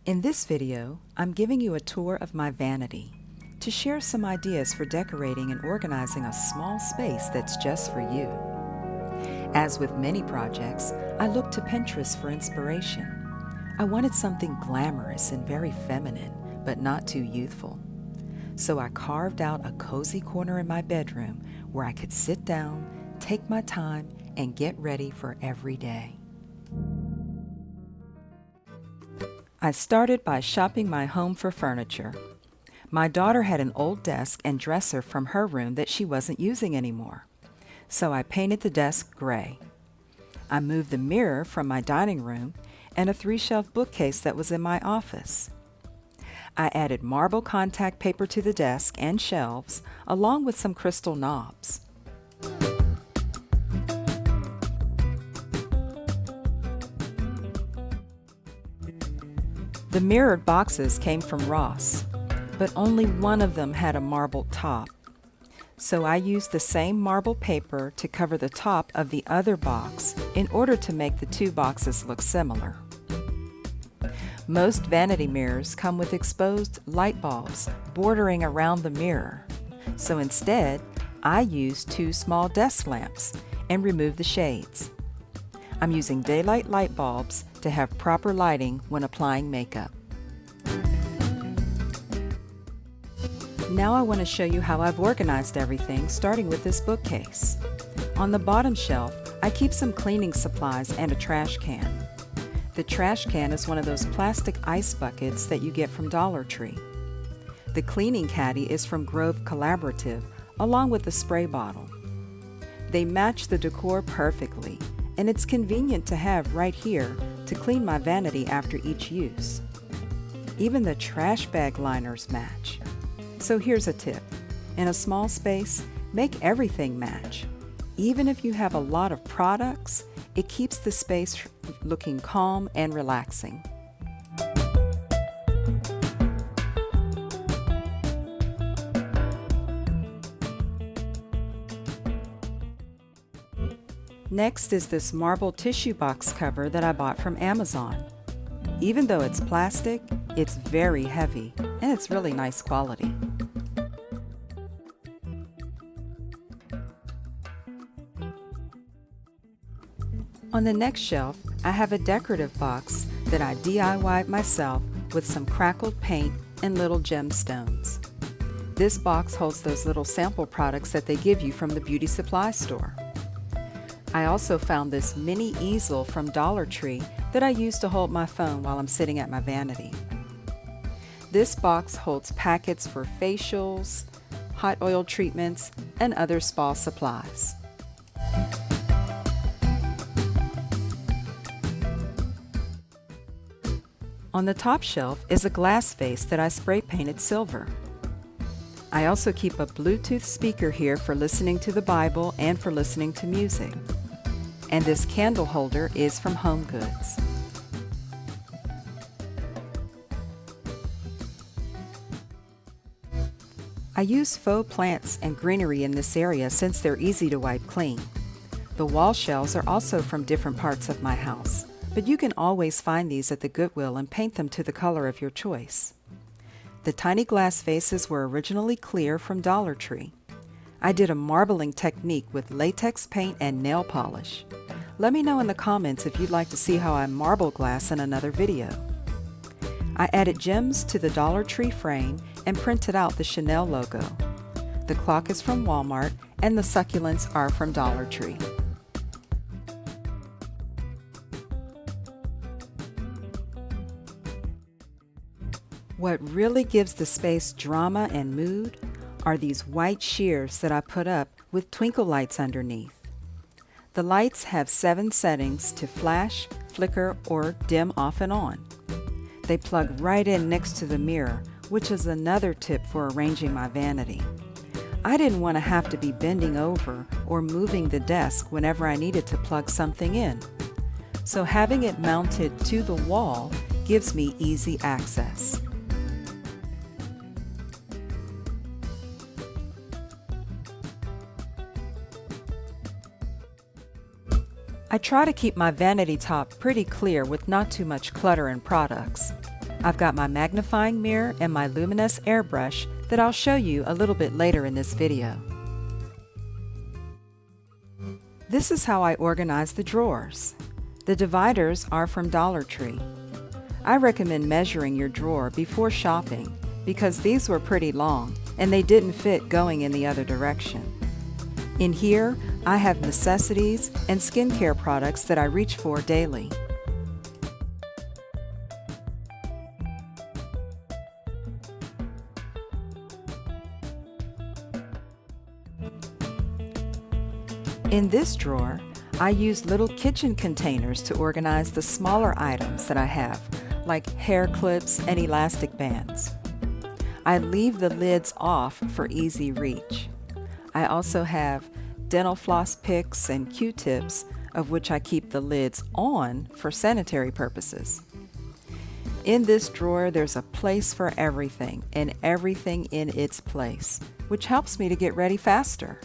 In this video, I'm giving you a tour of my vanity to share some ideas for decorating and organizing a small space that's just for you. As with many projects, I looked to Pinterest for inspiration. I wanted something glamorous and very feminine, but not too youthful. So I carved out a cozy corner in my bedroom where I could sit down, take my time, and get ready for every day. I started by shopping my home for furniture. My daughter had an old desk and dresser from her room that she wasn't using anymore, so I painted the desk gray. I moved the mirror from my dining room and a 3-shelf bookcase that was in my office. I added marble contact paper to the desk and shelves, along with some crystal knobs. The mirrored boxes came from Ross, but only one of them had a marble top. So I used the same marble paper to cover the top of the other box in order to make the two boxes look similar. Most vanity mirrors come with exposed light bulbs bordering around the mirror. So instead, I used 2 small desk lamps and removed the shades. I'm using daylight light bulbs to have proper lighting when applying makeup. Now I want to show you how I've organized everything, starting with this bookcase. On the bottom shelf, I keep some cleaning supplies and a trash can. The trash can is one of those plastic ice buckets that you get from Dollar Tree. The cleaning caddy is from Grove Collaborative, along with the spray bottle. They match the decor perfectly, and it's convenient to have right here to clean my vanity after each use. Even the trash bag liners match. So here's a tip. In a small space, make everything match. Even if you have a lot of products, it keeps the space looking calm and relaxing. Next is this marble tissue box cover that I bought from Amazon. Even though it's plastic, it's very heavy and it's really nice quality. On the next shelf, I have a decorative box that I DIY'd myself with some crackled paint and little gemstones. This box holds those little sample products that they give you from the beauty supply store. I also found this mini easel from Dollar Tree that I use to hold my phone while I'm sitting at my vanity. This box holds packets for facials, hot oil treatments, and other spa supplies. On the top shelf is a glass vase that I spray painted silver. I also keep a Bluetooth speaker here for listening to the Bible and for listening to music. And this candle holder is from Homegoods. I use faux plants and greenery in this area since they're easy to wipe clean. The wall shelves are also from different parts of my house, but you can always find these at the Goodwill and paint them to the color of your choice. The tiny glass vases were originally clear from Dollar Tree. I did a marbling technique with latex paint and nail polish. Let me know in the comments if you'd like to see how I marble glass in another video. I added gems to the Dollar Tree frame and printed out the Chanel logo. The clock is from Walmart and the succulents are from Dollar Tree. What really gives the space drama and mood are these white shears that I put up with twinkle lights underneath. The lights have 7 settings to flash, flicker, or dim off and on. They plug right in next to the mirror, which is another tip for arranging my vanity. I didn't want to have to be bending over or moving the desk whenever I needed to plug something in. So having it mounted to the wall gives me easy access. I try to keep my vanity top pretty clear with not too much clutter and products. I've got my magnifying mirror and my Luminesce Airbrush that I'll show you a little bit later in this video. This is how I organize the drawers. The dividers are from Dollar Tree. I recommend measuring your drawer before shopping because these were pretty long and they didn't fit going in the other direction. In here, I have necessities and skincare products that I reach for daily. In this drawer, I use little kitchen containers to organize the smaller items that I have, like hair clips and elastic bands. I leave the lids off for easy reach. I also have dental floss picks and Q-tips, of which I keep the lids on for sanitary purposes. In this drawer, there's a place for everything and everything in its place, which helps me to get ready faster.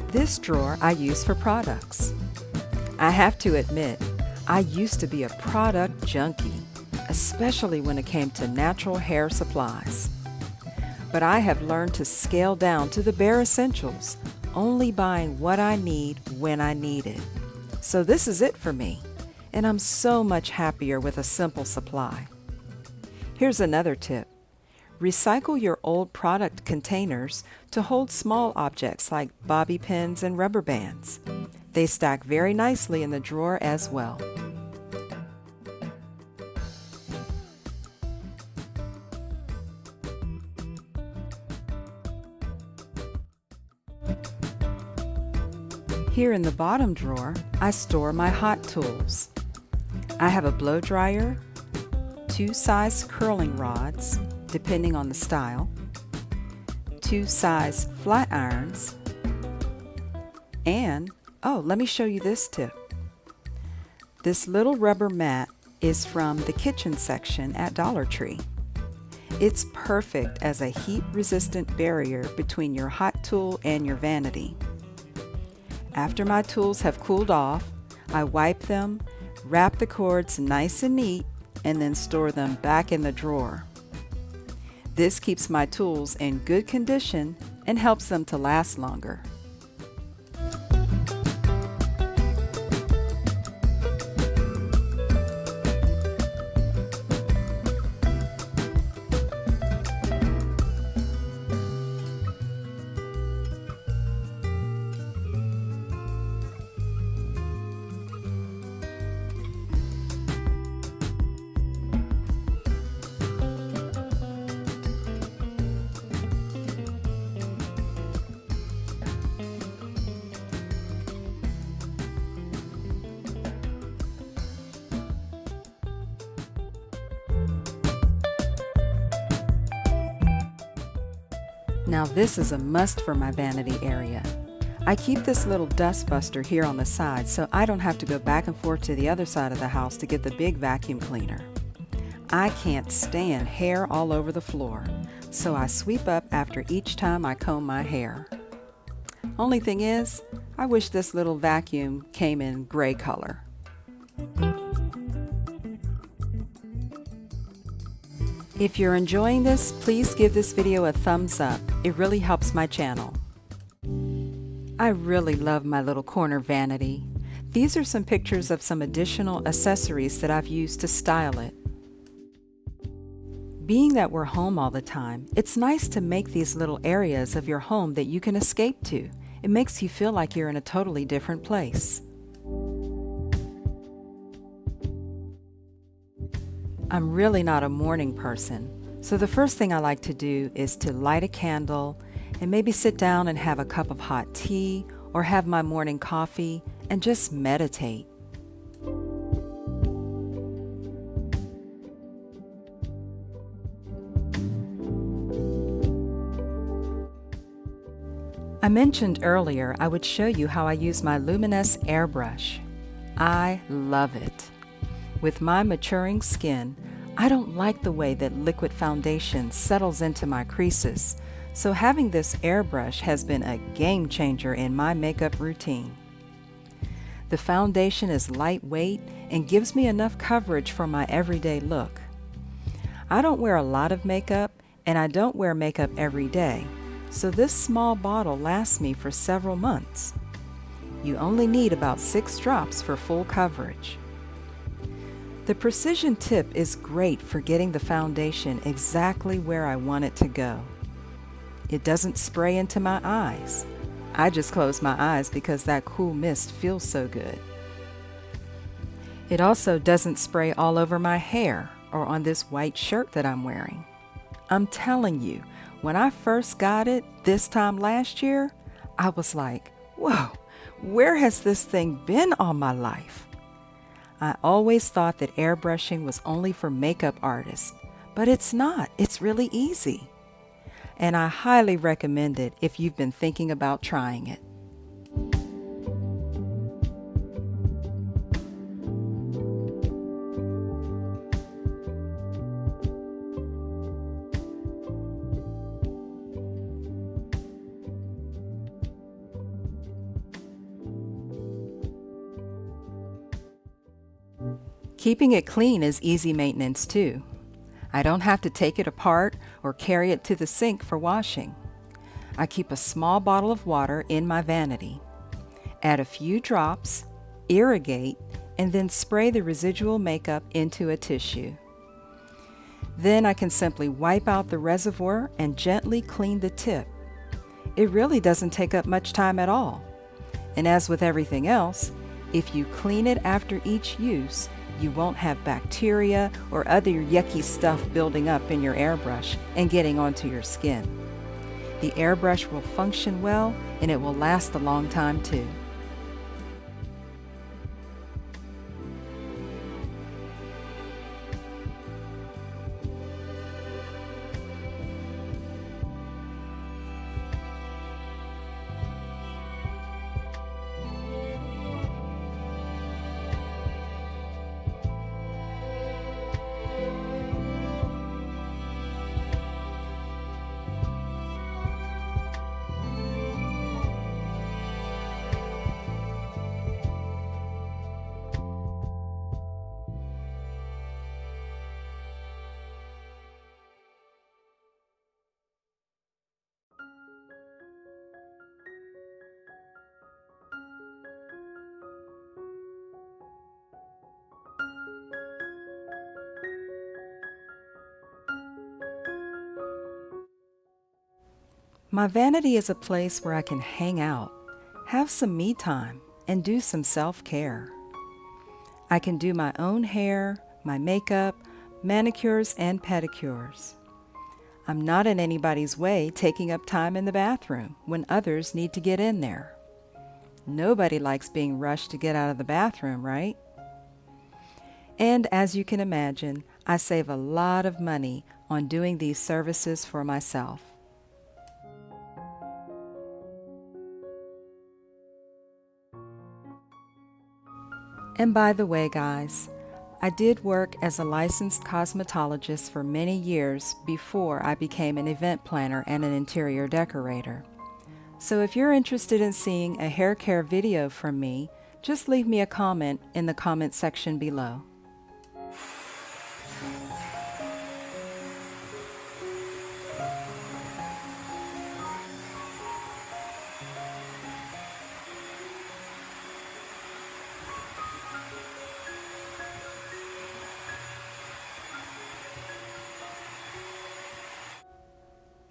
This drawer I use for products. I have to admit, I used to be a product junkie, especially when it came to natural hair supplies. But I have learned to scale down to the bare essentials, only buying what I need when I need it. So this is it for me, and I'm so much happier with a simple supply. Here's another tip. Recycle your old product containers to hold small objects like bobby pins and rubber bands. They stack very nicely in the drawer as well. Here in the bottom drawer, I store my hot tools. I have a blow dryer, 2 size curling rods, depending on the style, 2 size flat irons, and, oh, let me show you this tip. This little rubber mat is from the kitchen section at Dollar Tree. It's perfect as a heat-resistant barrier between your hot tool and your vanity. After my tools have cooled off, I wipe them, wrap the cords nice and neat, and then store them back in the drawer. This keeps my tools in good condition and helps them to last longer. Now this is a must for my vanity area. I keep this little dust buster here on the side so I don't have to go back and forth to the other side of the house to get the big vacuum cleaner. I can't stand hair all over the floor, so I sweep up after each time I comb my hair. Only thing is, I wish this little vacuum came in gray color. If you're enjoying this, please give this video a thumbs up. It really helps my channel. I really love my little corner vanity. These are some pictures of some additional accessories that I've used to style it. Being that we're home all the time, it's nice to make these little areas of your home that you can escape to. It makes you feel like you're in a totally different place. I'm really not a morning person, so the first thing I like to do is to light a candle and maybe sit down and have a cup of hot tea or have my morning coffee and just meditate. I mentioned earlier I would show you how I use my Luminesce Airbrush. I love it. With my maturing skin, I don't like the way that liquid foundation settles into my creases, so having this airbrush has been a game changer in my makeup routine. The foundation is lightweight and gives me enough coverage for my everyday look. I don't wear a lot of makeup, and I don't wear makeup every day, so this small bottle lasts me for several months. You only need about 6 drops for full coverage. The precision tip is great for getting the foundation exactly where I want it to go. It doesn't spray into my eyes. I just close my eyes because that cool mist feels so good. It also doesn't spray all over my hair or on this white shirt that I'm wearing. I'm telling you, when I first got it this time last year, I was like, whoa, where has this thing been all my life? I always thought that airbrushing was only for makeup artists, but it's not. It's really easy. And I highly recommend it if you've been thinking about trying it. Keeping it clean is easy maintenance too. I don't have to take it apart or carry it to the sink for washing. I keep a small bottle of water in my vanity. Add a few drops, irrigate, and then spray the residual makeup into a tissue. Then I can simply wipe out the reservoir and gently clean the tip. It really doesn't take up much time at all. And as with everything else, if you clean it after each use, you won't have bacteria or other yucky stuff building up in your airbrush and getting onto your skin. The airbrush will function well and it will last a long time too. My vanity is a place where I can hang out, have some me time, and do some self-care. I can do my own hair, my makeup, manicures, and pedicures. I'm not in anybody's way taking up time in the bathroom when others need to get in there. Nobody likes being rushed to get out of the bathroom, right? And as you can imagine, I save a lot of money on doing these services for myself. And by the way, guys, I did work as a licensed cosmetologist for many years before I became an event planner and an interior decorator. So if you're interested in seeing a hair care video from me, just leave me a comment in the comment section below.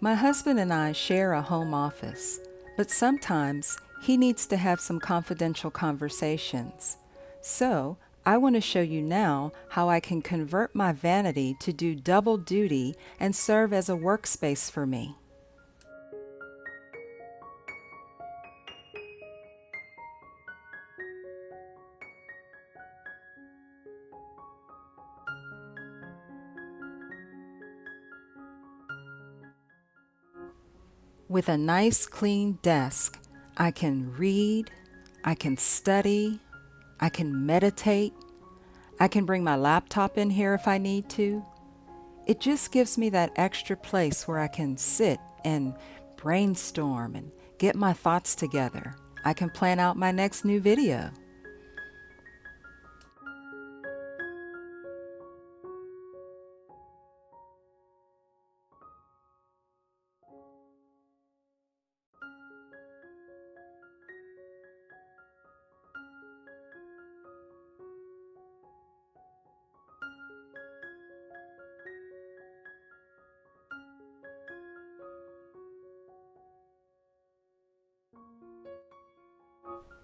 My husband and I share a home office, but sometimes he needs to have some confidential conversations. So I want to show you now how I can convert my vanity to do double duty and serve as a workspace for me. With a nice clean desk, I can read, I can study, I can meditate, I can bring my laptop in here if I need to. It just gives me that extra place where I can sit and brainstorm and get my thoughts together. I can plan out my next new video.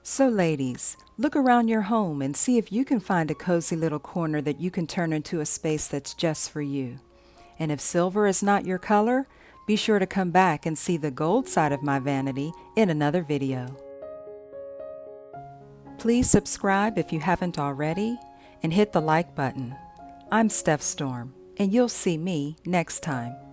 So ladies, look around your home and see if you can find a cozy little corner that you can turn into a space that's just for you. And if silver is not your color, be sure to come back and see the gold side of my vanity in another video. Please subscribe if you haven't already and hit the like button. I'm Steph Storm, and you'll see me next time.